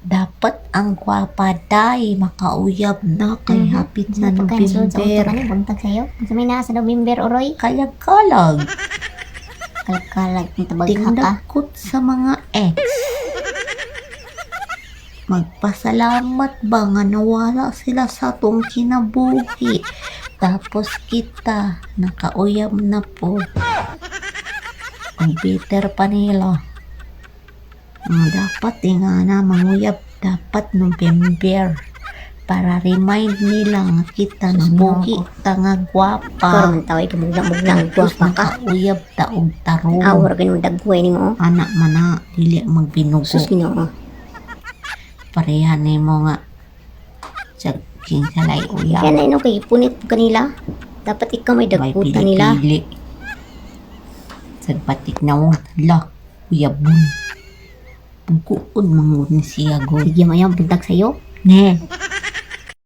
Dapat ang gwapa day, makauyab na kay hapit na November. Buntag sa'yo. Kung may nasa November, Oroy. Kalag-kalag. Kalag-kalag. Tabag ka ka. Tinakot sa mga ex. Magpasalamat ba nga nawala sila sa atong kinabuhi. Tapos kita, nakauyab na po. Ang bitter pa nila. Dapat nga na manguyab dapat November para remind nila nga kita na buhi ta nga gwapa. Karoon taway ka mugna-mugna. Guwapa ka. Uyab ta og tarong. Awar ganun dagway ni mo. Anak mana dili magbinugo. Sus ginoo. Pareha nimo nga saging salay uyab. Yan na kay punit po kanila. Dapat ikaw may May dagputan nila. pili-pili. Sagpatik na mo. La, uyabon. Pagkuon mangun siya go. Sige mo yan, buntag sa'yo. Ne,